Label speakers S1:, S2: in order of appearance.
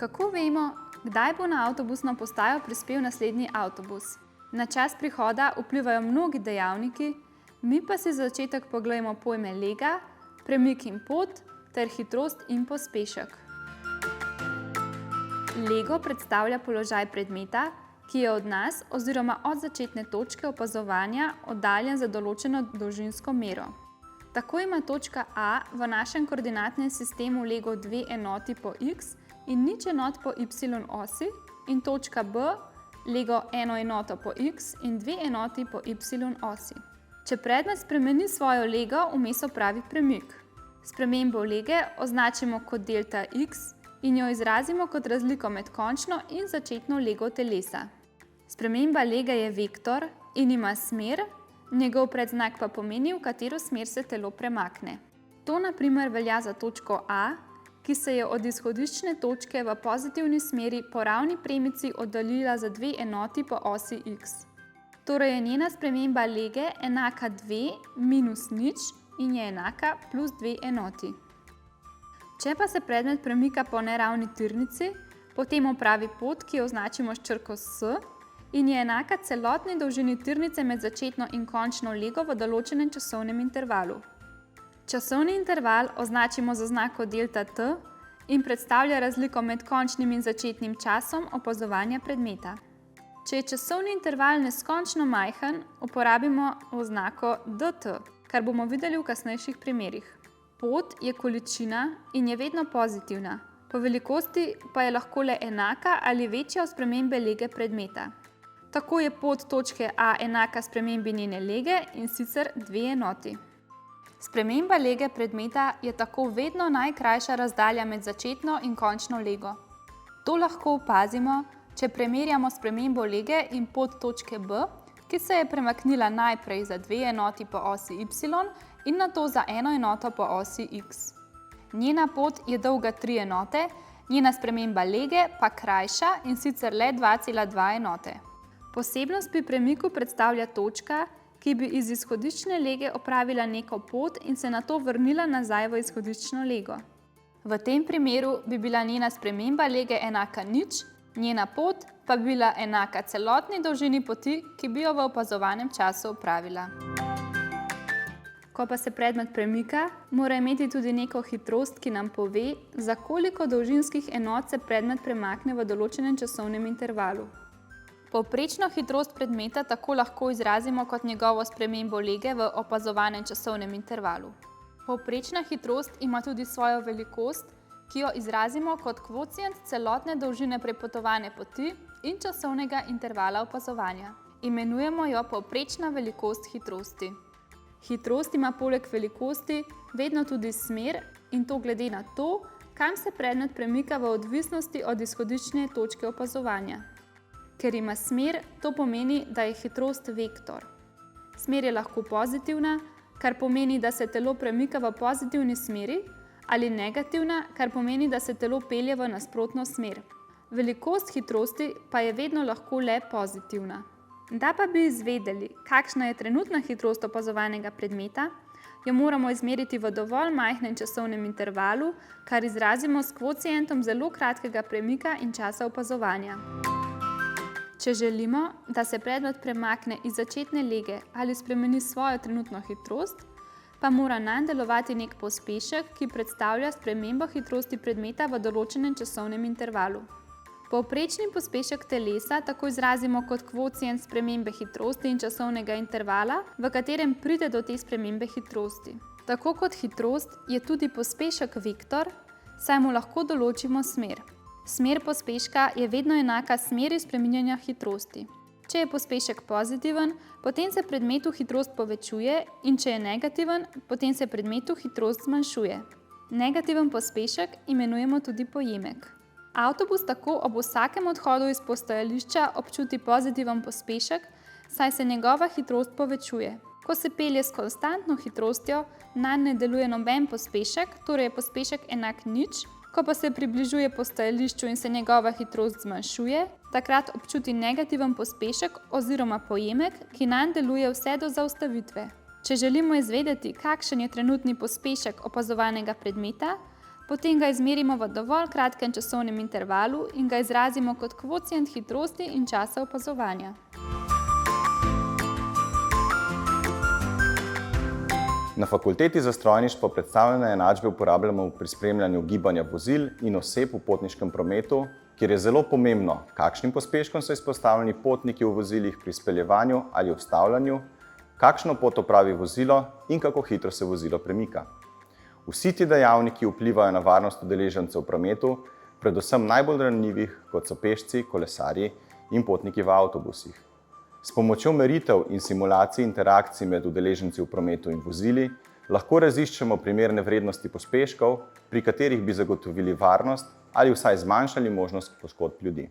S1: Kako vemo, kdaj bo na avtobusno postajo prispel naslednji avtobus? Na čas prihoda vplivajo mnogi dejavniki, mi pa si za začetek pogledamo pojme lega, premik in pot ter hitrost in pospešek. Lego predstavlja položaj predmeta, ki je od nas oziroma od začetne točke opazovanja oddaljen za določeno dolžinsko mero. Tako ima točka A v našem koordinatnem sistemu lego 2 enoti po x in 0 enot po y osi in točka B lego 1 enoto po x in 2 enoti po y osi. Če predmet spremeni svojo lego, vmes opravi premik. Spremembo lege označimo kot delta x in jo izrazimo kot razliko med končno in začetno lego telesa. Sprememba lege je vektor in ima smer, njegov predznak pa pomeni, v katero smer se telo premakne. To na primer velja za točko A, ki se je od izhodiščne točke v pozitivni smeri po ravni premici oddaljila za 2 enoti po osi x. Torej je njena sprememba lege enaka 2 minus 0 in je enaka plus 2 enoti. Če pa se predmet premika po neravni tirnici, potem opravi pot, ki jo označimo s črko S in je enaka celotni dolžini tirnice med začetno in končno lego v določenem časovnem intervalu. Časovni interval označimo z oznako delta t in predstavlja razliko med končnim in začetnim časom opazovanja predmeta. Če je časovni interval neskončno majhen, uporabimo oznako dt, kar bomo videli v kasnejših primerih. Pot je količina in je vedno pozitivna, po velikosti pa je lahko le enaka ali večja od spremembe lege predmeta. Tako je pot točke A enaka spremembi njene lege in sicer 2 enoti. Sprememba lege predmeta je tako vedno najkrajša razdalja med začetno in končno lego. To lahko opazimo, če primerjamo spremembo lege in pot točke B, ki se je premaknila najprej za 2 enoti po osi y in nato za 1 enoto po osi x. Njena pot je dolga 3 enote, njena sprememba lege pa krajša in sicer le 2,2 enote. Posebnost pri premiku predstavlja točka, ki bi iz izhodiščne lege opravila neko pot in se nato vrnila nazaj v izhodiščno lego. V tem primeru bi bila njena sprememba lege enaka 0, njena pot pa bi bila enaka celotni dolžini poti, ki bi jo v opazovanem času opravila. Ko pa se predmet premika, mora imeti tudi neko hitrost, ki nam pove, za koliko dolžinskih enot se predmet premakne v določenem časovnem intervalu. Povprečno hitrost predmeta tako lahko izrazimo kot njegovo spremembo lege v opazovanem časovnem intervalu. Povprečna hitrost ima tudi svojo velikost, ki jo izrazimo kot kvocient celotne dolžine prepotovane poti in časovnega intervala opazovanja. Imenujemo jo povprečna velikost hitrosti. Hitrost ima poleg velikosti vedno tudi smer in to glede na to, kam se predmet premika v odvisnosti od izhodiščne točke opazovanja. Ker ima smer, to pomeni, da je hitrost vektor. Smer je lahko pozitivna, kar pomeni, da se telo premika v pozitivni smeri, ali negativna, kar pomeni, da se telo pelje v nasprotno smer. Velikost hitrosti pa je vedno lahko le pozitivna. Da pa bi izvedeli, kakšna je trenutna hitrost opazovanega predmeta, jo moramo izmeriti v dovolj majhnem časovnem intervalu, kar izrazimo s kvocientom zelo kratkega premika in časa opazovanja. Če želimo, da se predmet premakne iz začetne lege ali spremeni svojo trenutno hitrost, pa mora nanj delovati nek pospešek, ki predstavlja spremembo hitrosti predmeta v določenem časovnem intervalu. Povprečni pospešek telesa tako izrazimo kot kvocient spremembe hitrosti in časovnega intervala, v katerem pride do te spremembe hitrosti. Tako kot hitrost je tudi pospešek vektor, saj mu lahko določimo smer. Smer pospeška je vedno enaka smeri spreminjanja hitrosti. Če je pospešek pozitiven, potem se predmetu hitrost povečuje in če je negativen, potem se predmetu hitrost zmanjšuje. Negativen pospešek imenujemo tudi pojemek. Avtobus tako ob vsakem odhodu iz postajališča občuti pozitiven pospešek, saj se njegova hitrost povečuje. Ko se pelje s konstantno hitrostjo, nanj ne deluje noben pospešek, torej je pospešek enak 0, ko pa se približuje postajališču in se njegova hitrost zmanjšuje, takrat občuti negativen pospešek oziroma pojemek, ki nanj deluje vse do zaustavitve. Če želimo izvedeti, kakšen je trenutni pospešek opazovanega predmeta, Potem ga izmerimo v dovolj kratkem časovnem intervalu in ga izrazimo kot kvocient hitrosti in časa opazovanja.
S2: Na fakulteti za strojništvo predstavljene enačbe uporabljamo pri spremljanju gibanja vozil in oseb v potniškem prometu, kjer je zelo pomembno, kakšnim pospeškom so izpostavljeni potniki v vozilih pri speljevanju ali ustavljanju, kakšno pot opravi vozilo in kako hitro se vozilo premika. Vsi ti dejavniki vplivajo na varnost udeležencev v prometu, predvsem najbolj ranljivih, kot so pešci, kolesarji in potniki v avtobusih. S pomočjo meritev in simulacij interakcij med udeleženci v prometu in vozili lahko raziščemo primerne vrednosti pospeškov, pri katerih bi zagotovili varnost ali vsaj zmanjšali možnost poškodb ljudi.